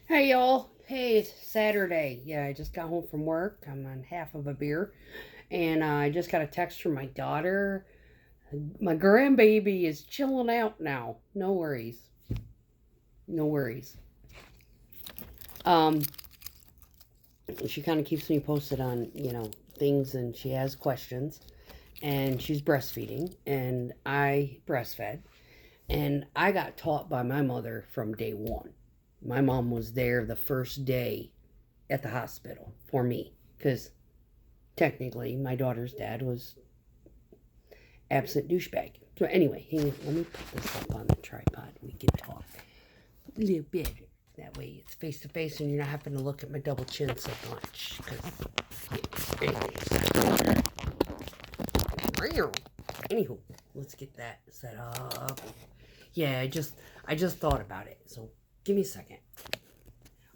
Hey y'all. Hey, it's Saturday. Yeah, I just got home from work. I'm on half of a beer. And I just got a text from my daughter. My grandbaby is chilling out now. No worries. No worries. Um, she kind of keeps me posted on, things, and she has questions. And she's breastfeeding. And I breastfed. And I got taught by my mother from day one. My mom was there the first day at the hospital for me because technically my daughter's dad was absent douchebag. So anyway, let me put this up on the tripod. We can talk a little bit. That way it's face to face and you're not having to look at my double chin so much. Anywho, let's get that set up. Yeah, I just thought about it. So give me a second.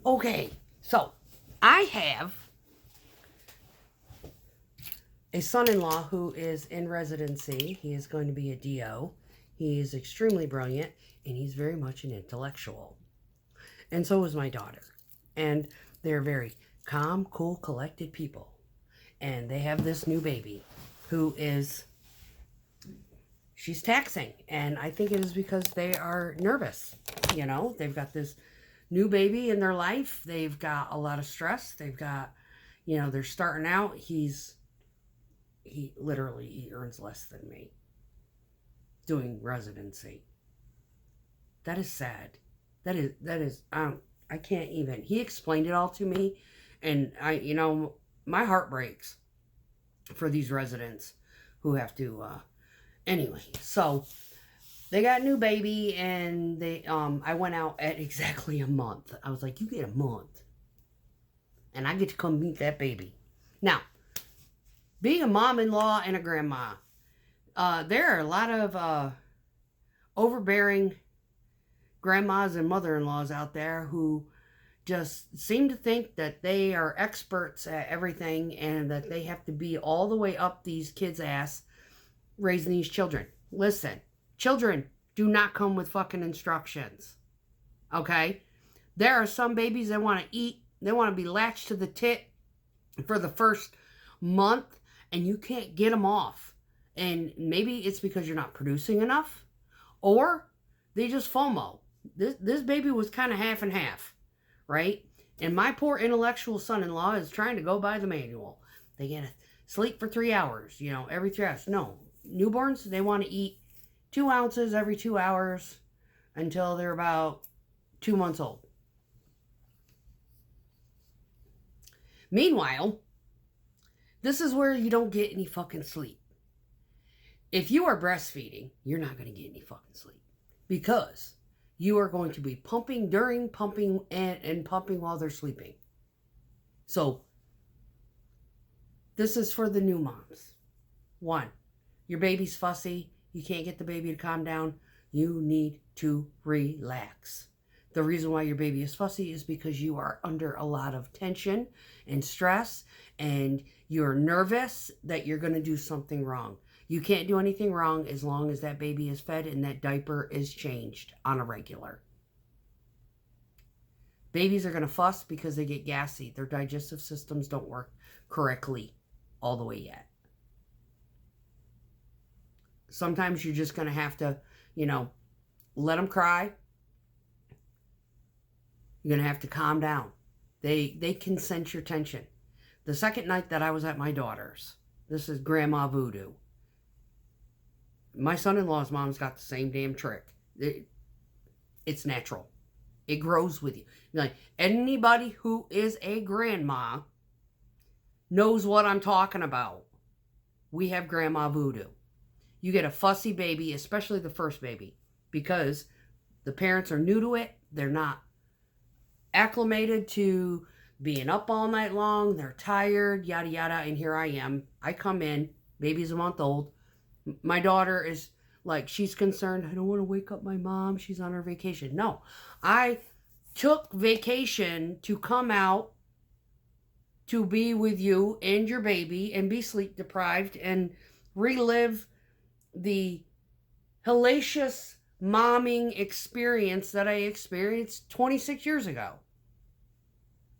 Okay, so I have a son-in-law who is in residency. He is going to be a DO. He is extremely brilliant, and he's very much an intellectual. And so is my daughter. And they're very calm, cool, collected people. And they have this new baby who is, she's taxing. And I think it is because they are nervous. They've got this new baby in their life. They've got a lot of stress. They've got, they're starting out. He earns less than me doing residency. That is sad. That is I can't even. He explained it all to me, and my heart breaks for these residents who have to anyway. So they got a new baby, and I went out at exactly a month. I was like, you get a month and I get to come meet that baby. Now, being a mom-in-law and a grandma, there are a lot of overbearing grandmas and mother-in-laws out there who just seem to think that they are experts at everything and that they have to be all the way up these kids' ass raising these children. Listen, children do not come with fucking instructions. Okay? There are some babies that want to eat, they want to be latched to the tit for the first month, and you can't get them off. And maybe it's because you're not producing enough, or they just FOMO. This baby was kind of half and half, right? And my poor intellectual son-in-law is trying to go by the manual. They get to sleep for 3 hours, every 3 hours. No, newborns, they want to eat 2 ounces every 2 hours until they're about 2 months old. Meanwhile, this is where you don't get any fucking sleep. If you are breastfeeding, you're not going to get any fucking sleep because you are going to be pumping during pumping and pumping while they're sleeping. So, this is for the new moms. 1, your baby's fussy. You can't get the baby to calm down. You need to relax. The reason why your baby is fussy is because you are under a lot of tension and stress, and you're nervous that you're going to do something wrong. You can't do anything wrong as long as that baby is fed and that diaper is changed on a regular. Babies are going to fuss because they get gassy. Their digestive systems don't work correctly all the way yet. Sometimes you're just going to have to, let them cry. You're going to have to calm down. They can sense your tension. The second night that I was at my daughter's, this is Grandma Voodoo. My son-in-law's mom's got the same damn trick. It's natural. It grows with you. Like, anybody who is a grandma knows what I'm talking about. We have Grandma Voodoo. You get a fussy baby, especially the first baby, because the parents are new to it. They're not acclimated to being up all night long. They're tired, yada, yada. And here I am. I come in, baby's a month old. My daughter is like, she's concerned. I don't want to wake up my mom. She's on her vacation. No, I took vacation to come out to be with you and your baby and be sleep deprived and relive the hellacious momming experience that I experienced 26 years ago.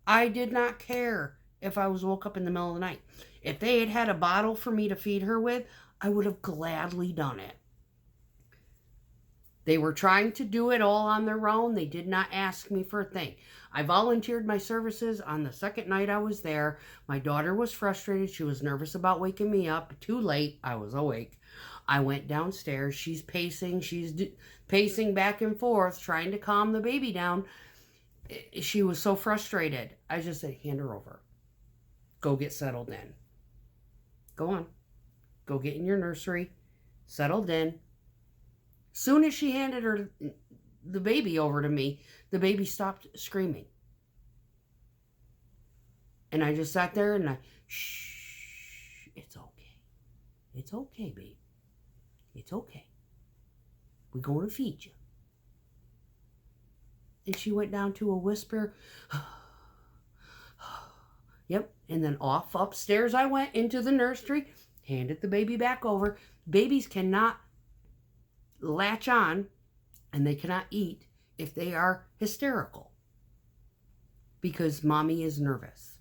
I did not care if I was woke up in the middle of the night. If they had had a bottle for me to feed her with, I would have gladly done it. They were trying to do it all on their own. They did not ask me for a thing. I volunteered my services on the second night I was there. My daughter was frustrated. She was nervous about waking me up. Too late. I was awake. I went downstairs. She's pacing. She's pacing back and forth, trying to calm the baby down. She was so frustrated. I just said, hand her over. Go get settled in. Go on. Go get in your nursery. Settled in. Soon as she handed her the baby over to me, the baby stopped screaming. And I just sat there and shh, it's okay. It's okay, babe. It's okay. We're going to feed you. And she went down to a whisper. Yep. And then off upstairs I went into the nursery, handed the baby back over. Babies cannot latch on and they cannot eat if they are hysterical because mommy is nervous.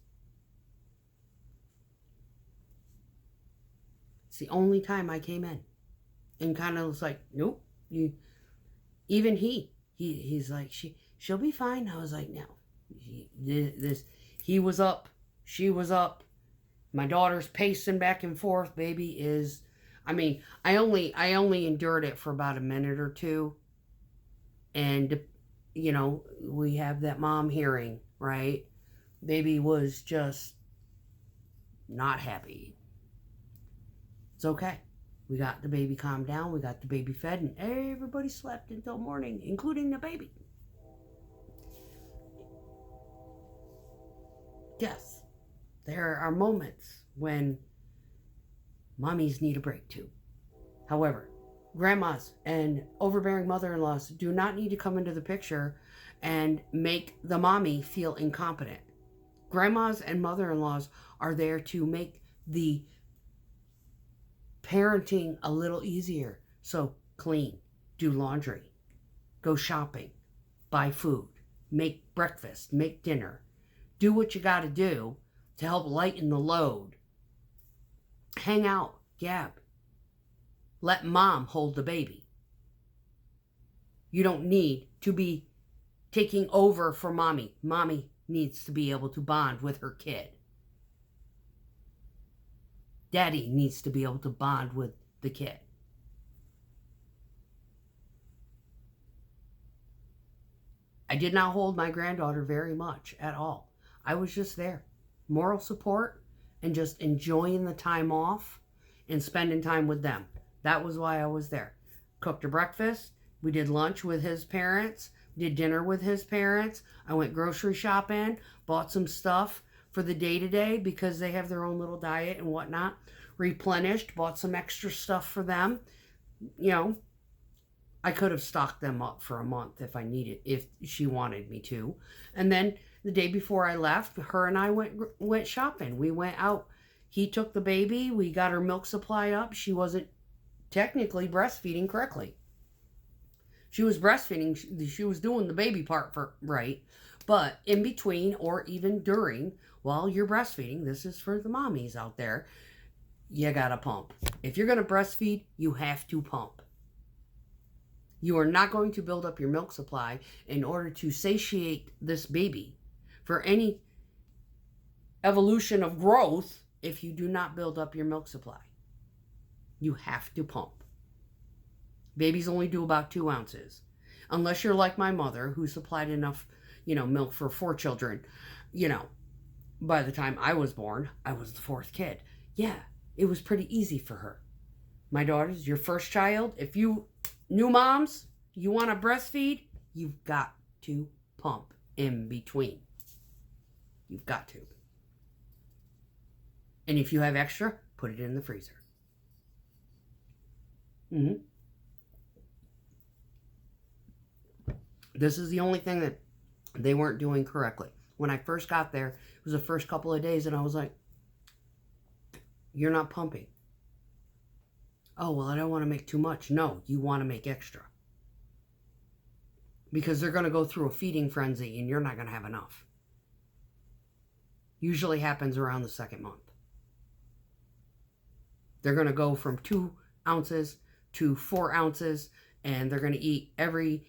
It's the only time I came in and kind of was like, nope. Even he's like, she'll be fine. I was like, no. He was up. She was up. My daughter's pacing back and forth. Baby is, I only endured it for about a minute or two. And, we have that mom hearing, right? Baby was just not happy. It's okay. We got the baby calmed down. We got the baby fed. And everybody slept until morning, including the baby. Yes, there are moments when mommies need a break too. However, grandmas and overbearing mother-in-laws do not need to come into the picture and make the mommy feel incompetent. Grandmas and mother-in-laws are there to make the parenting a little easier. So clean, do laundry, go shopping, buy food, make breakfast, make dinner. Do what you got to do to help lighten the load. Hang out, gab. Let mom hold the baby. You don't need to be taking over for mommy. Mommy needs to be able to bond with her kid. Daddy needs to be able to bond with the kid. I did not hold my granddaughter very much at all. I was just there. Moral support and just enjoying the time off and spending time with them. That was why I was there. Cooked her breakfast. We did lunch with his parents. Did dinner with his parents. I went grocery shopping. Bought some stuff for the day-to-day because they have their own little diet and whatnot. Replenished. Bought some extra stuff for them. I could have stocked them up for a month if I needed, if she wanted me to. And then the day before I left, her and I went shopping. We went out. He took the baby. We got her milk supply up. She wasn't technically breastfeeding correctly. She was breastfeeding. She was doing the baby part right. But in between or even during, while you're breastfeeding, this is for the mommies out there, you got to pump. If you're going to breastfeed, you have to pump. You are not going to build up your milk supply in order to satiate this baby for any evolution of growth if you do not build up your milk supply. You have to pump. Babies only do about 2 ounces. Unless you're like my mother, who supplied enough, milk for 4 children. By the time I was born, I was the 4th kid. Yeah, it was pretty easy for her. My daughter's your first child. If you new moms, you want to breastfeed, you've got to pump in between. You've got to. And if you have extra, put it in the freezer. This is the only thing that they weren't doing correctly. When I first got there, it was the first couple of days, and I was like, you're not pumping. Oh, well, I don't want to make too much. No, you want to make extra. Because they're going to go through a feeding frenzy, and you're not going to have enough. Usually happens around the second month. They're going to go from 2 ounces to 4 ounces, and they're going to eat every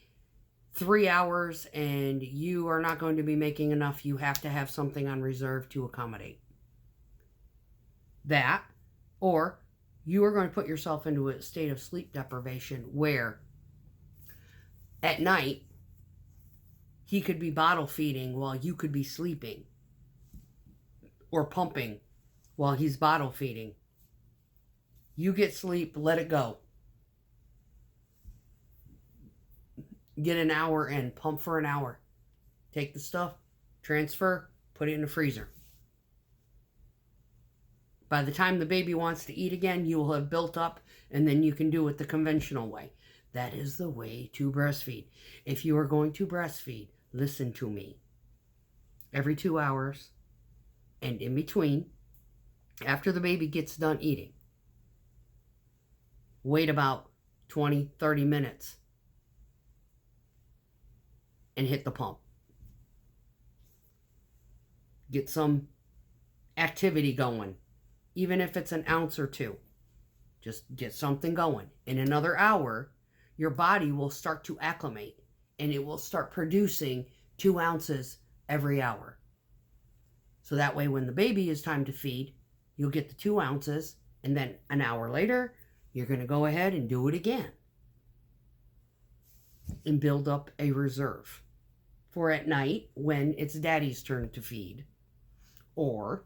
3 hours, and you are not going to be making enough. You have to have something on reserve to accommodate that, or you are going to put yourself into a state of sleep deprivation where at night he could be bottle feeding while you could be sleeping, or pumping while he's bottle feeding. You get sleep, let it go. Get an hour in, pump for an hour. Take the stuff, transfer, put it in the freezer. By the time the baby wants to eat again, you will have built up, and then you can do it the conventional way. That is the way to breastfeed. If you are going to breastfeed, listen to me. Every 2 hours, and in between, after the baby gets done eating, wait about 20, 30 minutes and hit the pump. Get some activity going. Even if it's an ounce or 2, just get something going. In another hour, your body will start to acclimate, and it will start producing 2 ounces every hour. So that way, when the baby is time to feed, you'll get the 2 ounces, and then an hour later, you're going to go ahead and do it again and build up a reserve for at night when it's daddy's turn to feed, or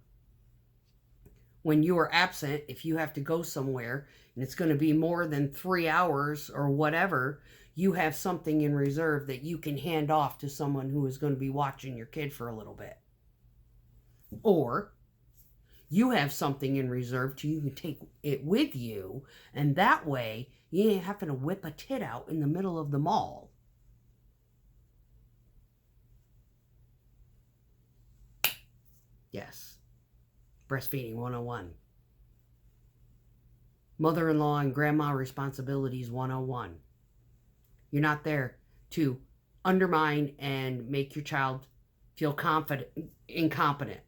when you are absent, if you have to go somewhere and it's going to be more than 3 hours or whatever, you have something in reserve that you can hand off to someone who is going to be watching your kid for a little bit. Or you have something in reserve so you can take it with you, and that way you ain't having to whip a tit out in the middle of the mall. Yes. Breastfeeding 101. Mother-in-law and grandma responsibilities 101. You're not there to undermine and make your child feel incompetent.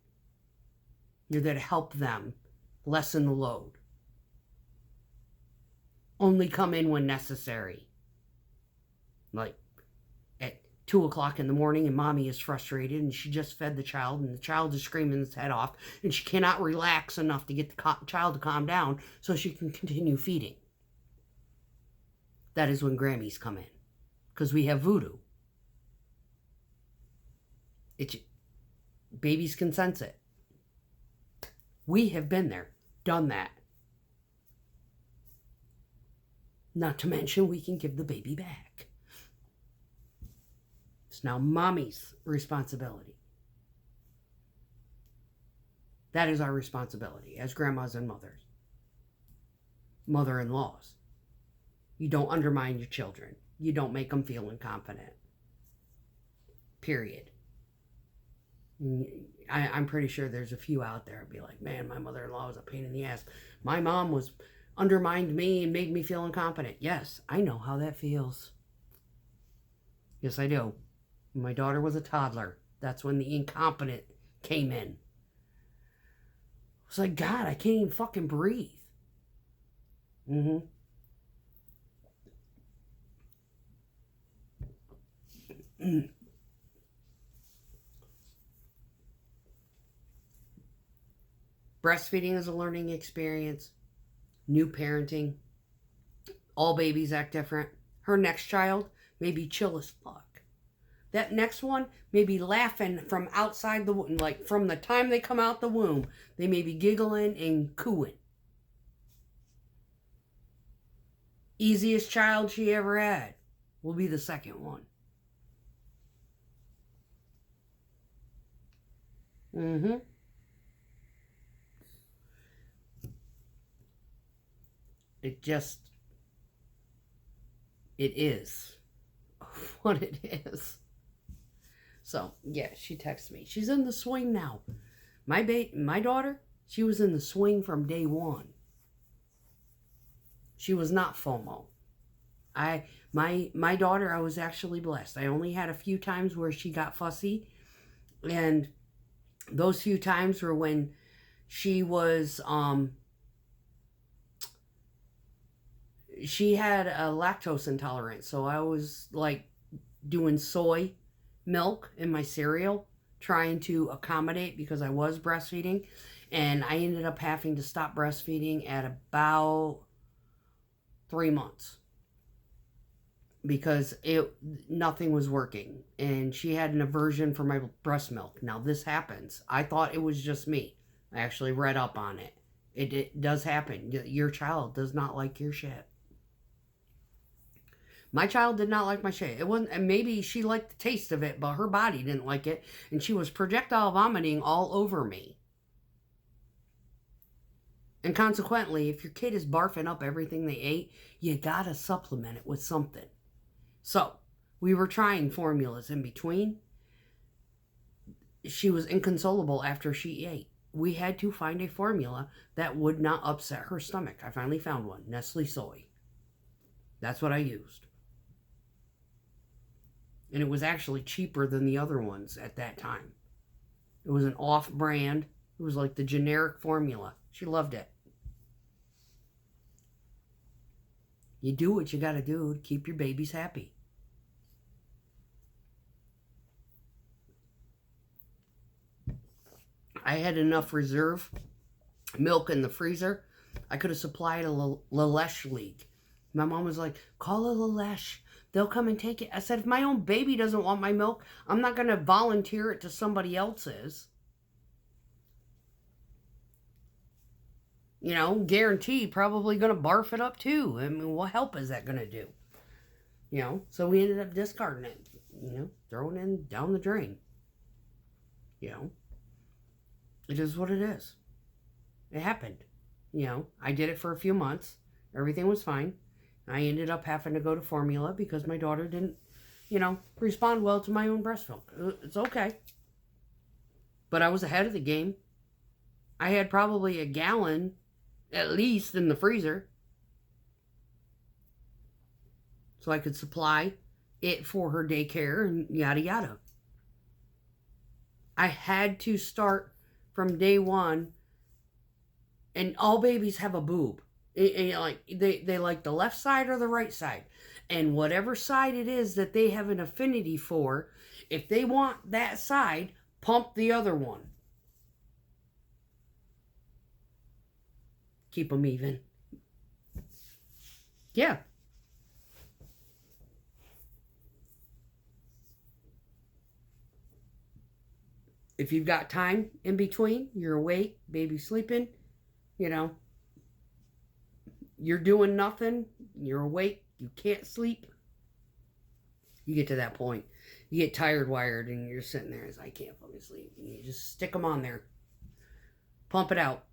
You're there to help them lessen the load. Only come in when necessary. Like at 2 o'clock in the morning and mommy is frustrated and she just fed the child and the child is screaming its head off and she cannot relax enough to get the child to calm down so she can continue feeding. That is when Grammys come in, because we have voodoo. Babies can sense it. We have been there, done that. Not to mention we can give the baby back. It's now mommy's responsibility. That is our responsibility as grandmas and mothers. Mother-in-laws. You don't undermine your children. You don't make them feel incompetent. Period. I'm pretty sure there's a few out there be like, man, my mother-in-law was a pain in the ass. My mom was undermined me and made me feel incompetent. Yes, I know how that feels. Yes, I do. My daughter was a toddler. That's when the incompetent came in. I was like, God, I can't even fucking breathe. Breastfeeding is a learning experience. New parenting. All babies act different. Her next child may be chill as fuck. That next one may be laughing from outside the womb. Like from the time they come out the womb, they may be giggling and cooing. Easiest child she ever had will be the second one. It is what it is. So, yeah, she texted me. She's in the swing now. My daughter, she was in the swing from day one. She was not FOMO. My daughter, I was actually blessed. I only had a few times where she got fussy, and Those few times were when she was, she had a lactose intolerance. So I was like doing soy milk in my cereal, trying to accommodate because I was breastfeeding. And I ended up having to stop breastfeeding at about 3 months because nothing was working, and she had an aversion for my breast milk. Now this happens. I thought it was just me. I actually read up on it. It does happen. Your child does not like your shit. My child did not like my shit. It wasn't, and maybe she liked the taste of it, but her body didn't like it, and she was projectile vomiting all over me. And consequently, if your kid is barfing up everything they ate, you gotta supplement it with something. So, we were trying formulas in between. She was inconsolable after she ate. We had to find a formula that would not upset her stomach. I finally found one, Nestle Soy. That's what I used. And it was actually cheaper than the other ones at that time. It was an off-brand. It was like the generic formula. She loved it. You do what you gotta do to keep your babies happy. I had enough reserve milk in the freezer. I could have supplied a Lalesh league. My mom was like, call a Lalesh. They'll come and take it. I said, if my own baby doesn't want my milk, I'm not going to volunteer it to somebody else's. You know, guarantee probably going to barf it up too. I mean, what help is that going to do? You know, so we ended up discarding it. You know, throwing it down the drain. You know, it is what it is. It happened. You know, I did it for a few months. Everything was fine. I ended up having to go to formula because my daughter didn't, you know, respond well to my own breast milk. It's okay. But I was ahead of the game. I had probably a gallon at least in the freezer, so I could supply it for her daycare and yada yada. I had to start from day one, and all babies have a boob. Like they like the left side or the right side, and whatever side it is that they have an affinity for, if they want that side, pump the other one. Keep them even. Yeah. If you've got time in between, you're awake, baby's sleeping, you know, you're doing nothing, you're awake, you can't sleep. You get to that point. You get tired wired and you're sitting there as I can't fucking sleep. And you just stick them on there. Pump it out.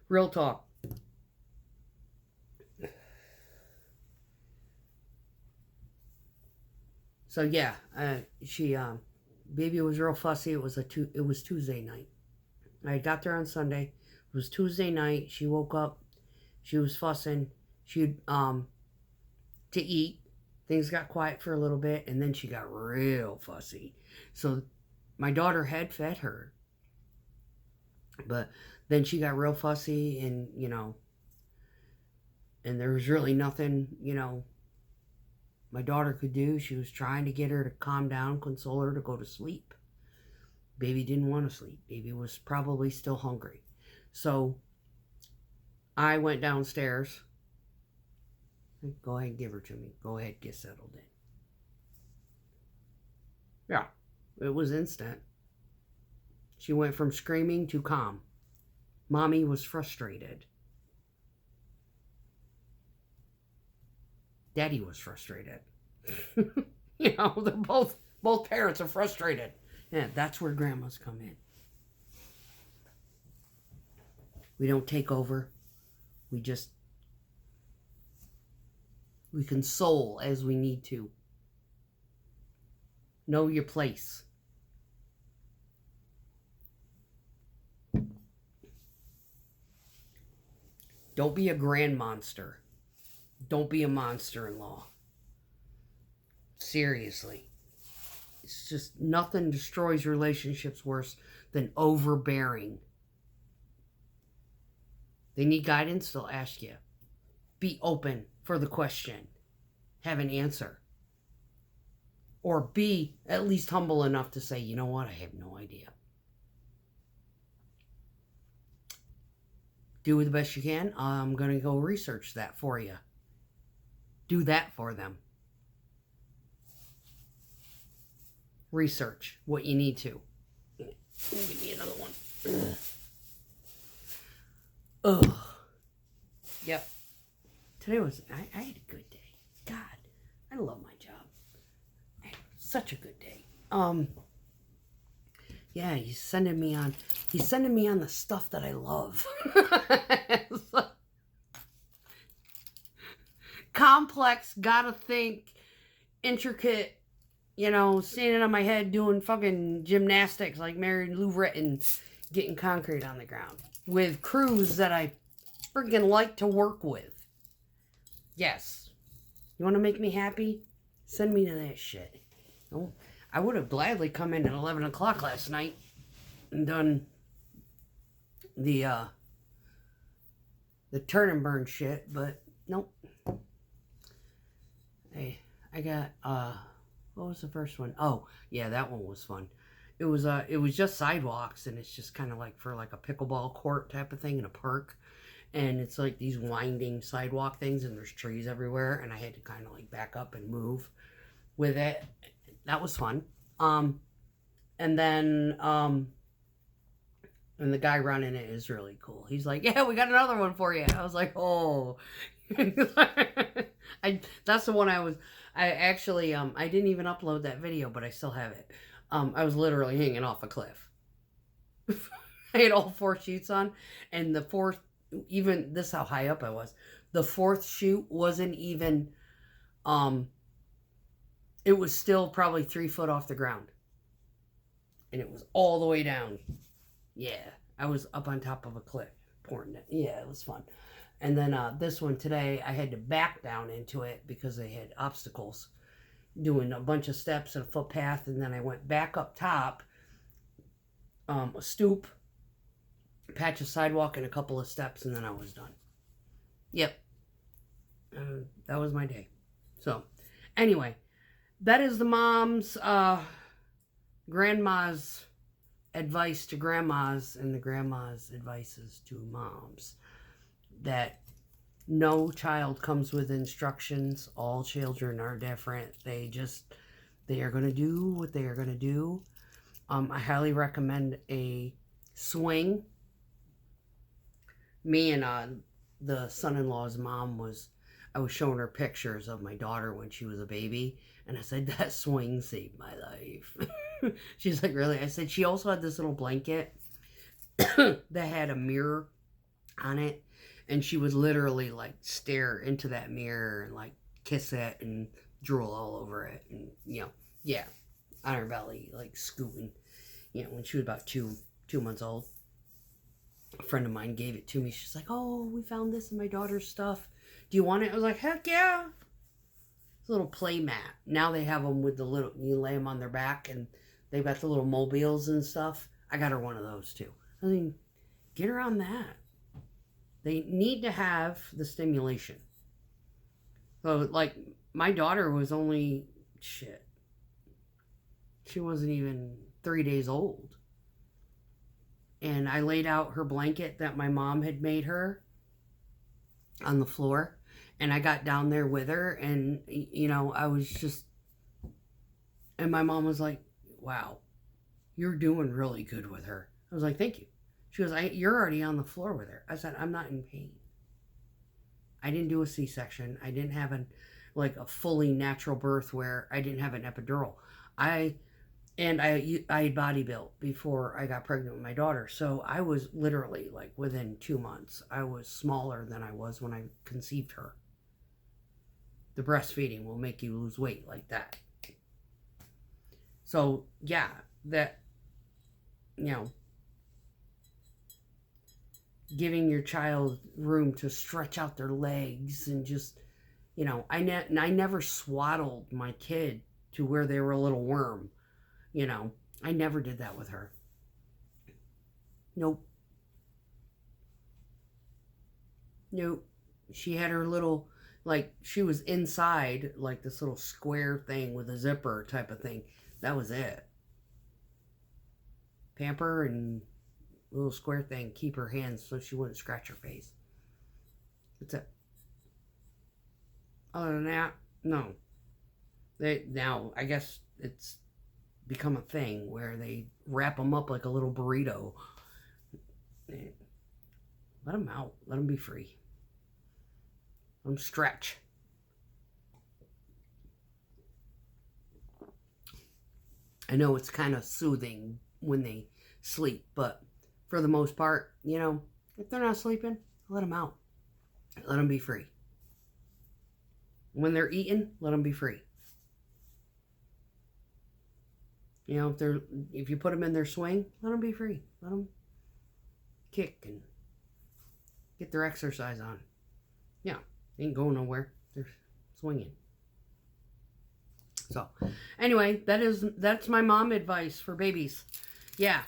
Real talk. So yeah, baby was real fussy. It was Tuesday night. I got there on Sunday. It was Tuesday night. She woke up. She was fussing. She to eat. Things got quiet for a little bit, and then she got real fussy. So my daughter had fed her, but then she got real fussy, and you know, and there was really nothing, you know, my daughter could do. She was trying to get her to calm down, console her to go to sleep. Baby didn't want to sleep. Baby was probably still hungry. So I went downstairs. Go ahead and give her to me. Go ahead, get settled in. Yeah, it was instant. She went from screaming to calm. Mommy was frustrated. Daddy was frustrated. You know, they're both parents are frustrated. Yeah, that's where grandmas come in. We don't take over. We console as we need to. Know your place. Don't be a grand monster. Don't be a monster-in-law. Seriously. It's just nothing destroys relationships worse than overbearing. They need guidance, they'll ask you. Be open for the question. Have an answer. Or be at least humble enough to say, you know what, I have no idea. Do the best you can. I'm going to go research that for you. Do that for them. Research what you need to. Give me another one. Ugh. Yep. Today was, I had a good day. God, I love my job. I had such a good day. Yeah, he's sending me on the stuff that I love. Complex, gotta think, intricate, standing on my head doing fucking gymnastics like Mary Lou Retton, getting concrete on the ground with crews that I freaking like to work with. Yes. You want to make me happy? Send me to that shit. I would have gladly come in at 11 o'clock last night and done the turn and burn shit, but nope. Hey, I got, what was the first one? Oh, yeah, that one was fun. It was just sidewalks, and it's just kind of like for like a pickleball court type of thing in a park. And it's like these winding sidewalk things, and there's trees everywhere, and I had to kind of like back up and move with it. That was fun. And then, and the guy running it is really cool. He's like, yeah, we got another one for you. I was like, oh. That's the one I actually, I didn't even upload that video, but I still have it. I was literally hanging off a cliff. I had all 4 chutes on, and the fourth, even this how high up I was. The 4th chute wasn't even, it was still probably 3 foot off the ground. And it was all the way down. Yeah, I was up on top of a cliff pouring it. Yeah, it was fun. And then this one today, I had to back down into it because they had obstacles. Doing a bunch of steps and a footpath, and then I went back up top, a stoop, patch of sidewalk, and a couple of steps, and then I was done. Yep. That was my day. So, anyway, that is the mom's, grandma's advice to grandmas, and the grandma's advices to moms. That no child comes with instructions. All children are different. They are going to do what they are going to do. I highly recommend a swing. Me and the son-in-law's mom I was showing her pictures of my daughter when she was a baby, and I said, that swing saved my life. She's like, really? I said, she also had this little blanket that had a mirror on it, and she would literally like stare into that mirror and like kiss it and drool all over it, and yeah, on her belly, like scooting. When she was about two months old. A friend of mine gave it to me. She's like, oh, we found this in my daughter's stuff. Do you want it? I was like, heck yeah. It's a little play mat. Now they have them with the little, you lay them on their back, and they've got the little mobiles and stuff. I got her one of those too. I mean, get her on that. They need to have the stimulation. So, like, my daughter was only, she wasn't even 3 days old. And I laid out her blanket that my mom had made her on the floor. And I got down there with her, and, I was just, and my mom was like, wow, you're doing really good with her. I was like, thank you. She goes, you're already on the floor with her. I said, I'm not in pain. I didn't do a C-section. I didn't have a fully natural birth where I didn't have an epidural. I body built before I got pregnant with my daughter. So I was literally like within 2 months, I was smaller than I was when I conceived her. The breastfeeding will make you lose weight like that. So yeah, that, giving your child room to stretch out their legs and just You know, I never swaddled my kid to where they were a little worm. You know, I never did that with her. Nope. Nope. She had her little, like, she was inside, like, this little square thing with a zipper type of thing. That was it. Pamper and little square thing, keep her hands so she wouldn't scratch her face. That's it. Other than that, no. Now, I guess it's become a thing where they wrap them up like a little burrito. Let them out. Let them be free. Let them stretch. I know it's kind of soothing when they sleep, but for the most part, you know, if they're not sleeping, let them out. Let them be free. When they're eating, let them be free. You know, if you put them in their swing, let them be free. Let them kick and get their exercise on. Yeah, they ain't going nowhere. They're swinging. So, anyway, that's my mom advice for babies. Yeah,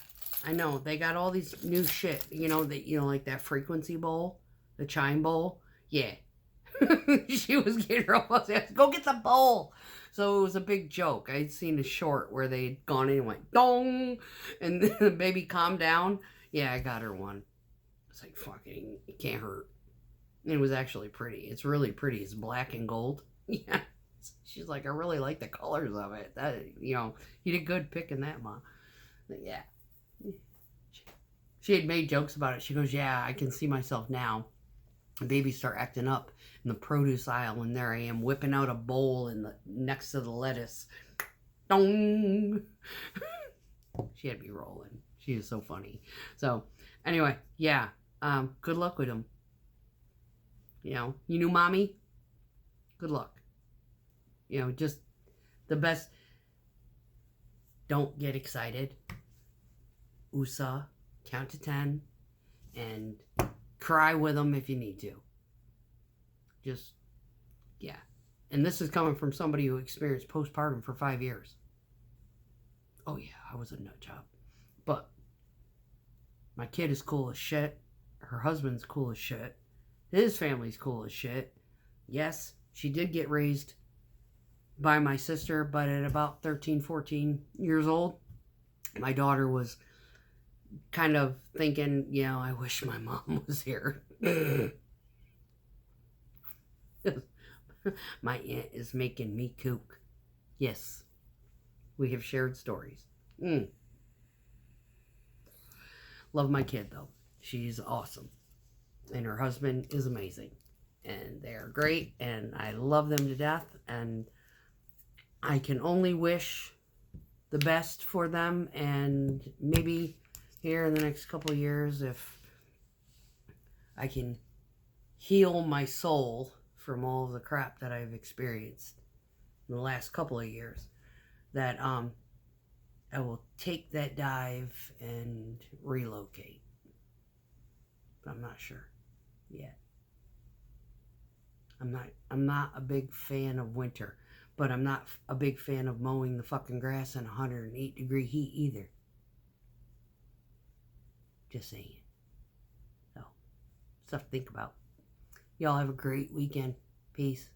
I know they got all these new shit. You know like that frequency bowl, the chime bowl. Yeah, she was getting her almost asked, go get the bowl. So it was a big joke. I'd seen a short where they'd gone in and went dong, and then the baby calmed down. Yeah, I got her one. It's like, fucking, it can't hurt. And it was actually pretty. It's really pretty. It's black and gold. Yeah. She's like, I really like the colors of it. That, you did good picking that, Mom. But yeah. She had made jokes about it. She goes, yeah, I can see myself now. The babies start acting up in the produce aisle, and there I am whipping out a bowl next to the lettuce. Dong! She had me rolling. She is so funny. So, anyway, yeah. Good luck with them. You knew mommy? Good luck. Just the best. Don't get excited. USA, count to 10, and cry with them if you need to. Just, yeah. And this is coming from somebody who experienced postpartum for 5 years. Oh yeah, I was a nut job. But my kid is cool as shit. Her husband's cool as shit. His family's cool as shit. Yes, she did get raised by my sister, but at about 13, 14 years old, my daughter was kind of thinking, I wish my mom was here. My aunt is making me kook. Yes, we have shared stories. Love my kid, though. She's awesome. And her husband is amazing. And they're great, and I love them to death, and I can only wish the best for them, and maybe here in the next couple of years, if I can heal my soul from all of the crap that I've experienced in the last couple of years, that I will take that dive and relocate. But I'm not sure yet. I'm not a big fan of winter, but I'm not a big fan of mowing the fucking grass in 108-degree heat either. Just saying. So, stuff to think about. Y'all have a great weekend. Peace.